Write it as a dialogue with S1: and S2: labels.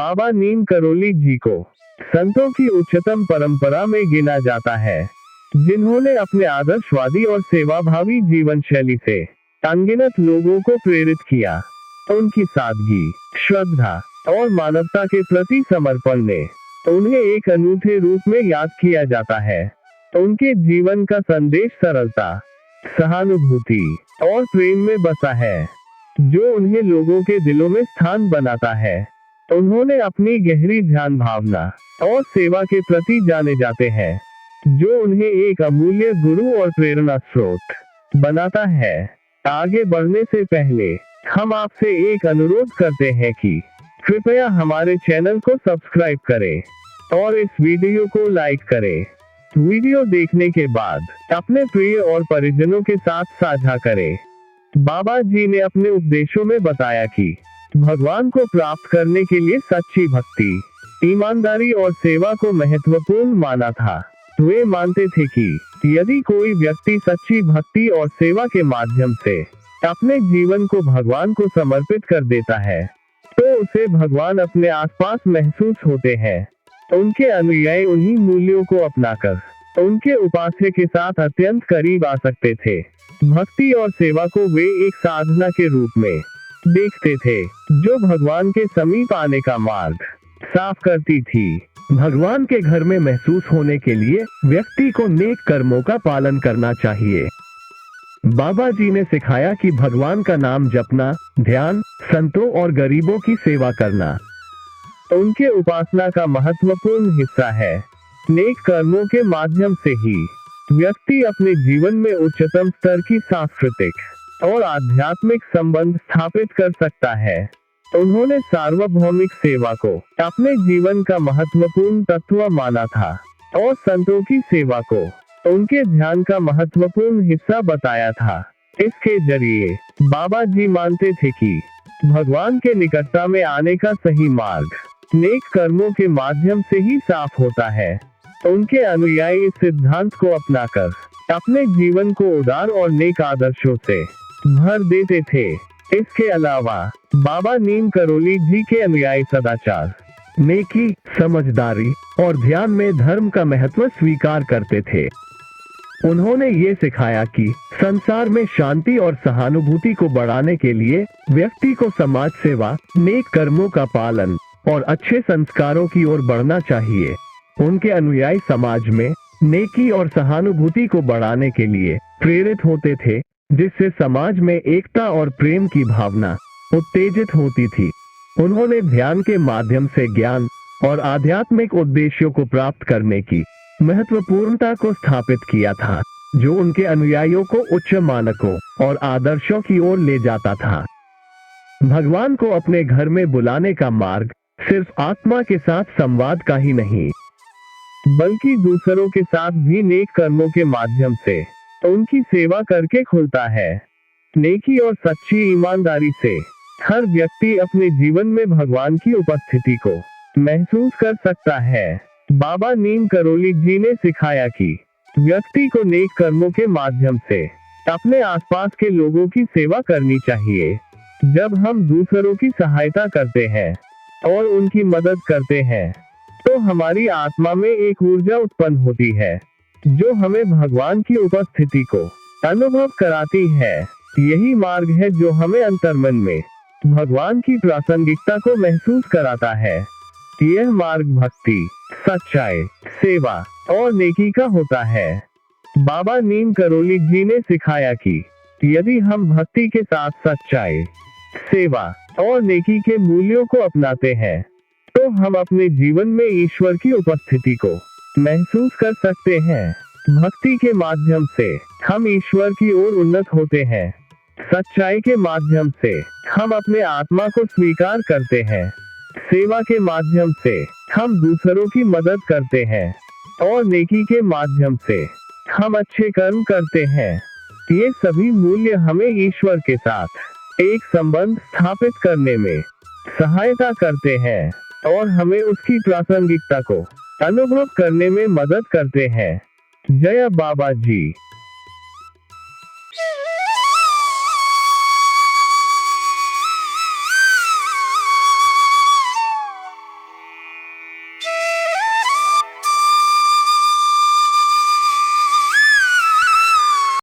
S1: बाबा नीम करोली जी को संतों की उच्चतम परंपरा में गिना जाता है, जिन्होंने अपने आदर्शवादी और सेवाभावी जीवन शैली से अनगिनत लोगों को प्रेरित किया। उनकी सादगी, श्रद्धा और मानवता के प्रति समर्पण ने उन्हें एक अनूठे रूप में याद किया जाता है। उनके जीवन का संदेश सरलता, सहानुभूति और प्रेम में बसा है, जो उन्हें लोगों के दिलों में स्थान बनाता है। उन्होंने अपनी गहरी ध्यान भावना और सेवा के प्रति जाने जाते हैं, जो उन्हें एक अमूल्य गुरु और प्रेरणा स्रोत बनाता है। आगे बढ़ने से पहले हम आपसे एक अनुरोध करते हैं कि कृपया हमारे चैनल को सब्सक्राइब करें और इस वीडियो को लाइक करें। वीडियो देखने के बाद अपने प्रिय और परिजनों के साथ साझा करें। बाबा जी ने अपने उपदेशों में बताया कि भगवान को प्राप्त करने के लिए सच्ची भक्ति, ईमानदारी और सेवा को महत्वपूर्ण माना था। वे मानते थे कि यदि कोई व्यक्ति सच्ची भक्ति और सेवा के माध्यम से अपने जीवन को भगवान को समर्पित कर देता है, तो उसे भगवान अपने आसपास महसूस होते हैं। उनके अनुयायी उन्हीं मूल्यों को अपनाकर उनके उपास्य के साथ अत्यंत करीब आ सकते थे। भक्ति और सेवा को वे एक साधना के रूप में देखते थे, जो भगवान के समीप आने का मार्ग साफ करती थी। भगवान के घर में महसूस होने के लिए व्यक्ति को नेक कर्मों का पालन करना चाहिए। बाबा जी ने सिखाया कि भगवान का नाम जपना, ध्यान, संतों और गरीबों की सेवा करना उनके उपासना का महत्वपूर्ण हिस्सा है। नेक कर्मों के माध्यम से ही व्यक्ति अपने जीवन में उच्चतम स्तर की सांस्कृतिक और आध्यात्मिक संबंध स्थापित कर सकता है। उन्होंने सार्वभौमिक सेवा को अपने जीवन का महत्वपूर्ण तत्व माना था और संतों की सेवा को उनके ध्यान का महत्वपूर्ण हिस्सा बताया था। इसके जरिए बाबा जी मानते थे कि भगवान के निकटता में आने का सही मार्ग नेक कर्मों के माध्यम से ही साफ होता है। उनके अनुयायी इस सिद्धांत को अपनाकर अपने जीवन को उदार और नेक आदर्शों से भर देते थे। इसके अलावा बाबा नीम करोली जी के अनुयायी सदाचार, नेकी, समझदारी और ध्यान में धर्म का महत्व स्वीकार करते थे। उन्होंने ये सिखाया कि संसार में शांति और सहानुभूति को बढ़ाने के लिए व्यक्ति को समाज सेवा, नेक कर्मों का पालन और अच्छे संस्कारों की ओर बढ़ना चाहिए। उनके अनुयायी समाज में नेकी और सहानुभूति को बढ़ाने के लिए प्रेरित होते थे, जिससे समाज में एकता और प्रेम की भावना उत्तेजित होती थी। उन्होंने ध्यान के माध्यम से ज्ञान और आध्यात्मिक उद्देश्यों को प्राप्त करने की महत्वपूर्णता को स्थापित किया था, जो उनके अनुयायियों को उच्च मानकों और आदर्शों की ओर ले जाता था। भगवान को अपने घर में बुलाने का मार्ग सिर्फ आत्मा के साथ संवाद का ही नहीं, बल्कि दूसरों के साथ भी नेक कर्मों के माध्यम से उनकी सेवा करके खुलता है। नेकी और सच्ची ईमानदारी से हर व्यक्ति अपने जीवन में भगवान की उपस्थिति को महसूस कर सकता है। बाबा नीम करोली जी ने सिखाया कि व्यक्ति को नेक कर्मों के माध्यम से अपने आसपास के लोगों की सेवा करनी चाहिए। जब हम दूसरों की सहायता करते हैं और उनकी मदद करते हैं, तो हमारी आत्मा में एक ऊर्जा उत्पन्न होती है, जो हमें भगवान की उपस्थिति को अनुभव कराती है। यही मार्ग है जो हमें अंतर्मन में भगवान की प्रासंगिकता को महसूस कराता है। यह मार्ग भक्ति, सच्चाई, सेवा और नेकी का होता है। बाबा नीम करोली जी ने सिखाया कि यदि हम भक्ति के साथ सच्चाई, सेवा और नेकी के मूल्यों को अपनाते हैं, तो हम अपने जीवन में ईश्वर की उपस्थिति को महसूस कर सकते हैं। भक्ति के माध्यम से हम ईश्वर की ओर उन्नत होते हैं। सच्चाई के माध्यम से हम अपने आत्मा को स्वीकार करते हैं। सेवा के माध्यम से हम दूसरों की मदद करते हैं और नेकी के माध्यम से हम अच्छे कर्म करते हैं। ये सभी मूल्य हमें ईश्वर के साथ एक संबंध स्थापित करने में सहायता करते हैं और हमें उसकी प्रासंगिकता को अनुभव करने में मदद करते हैं। जय बाबा जी।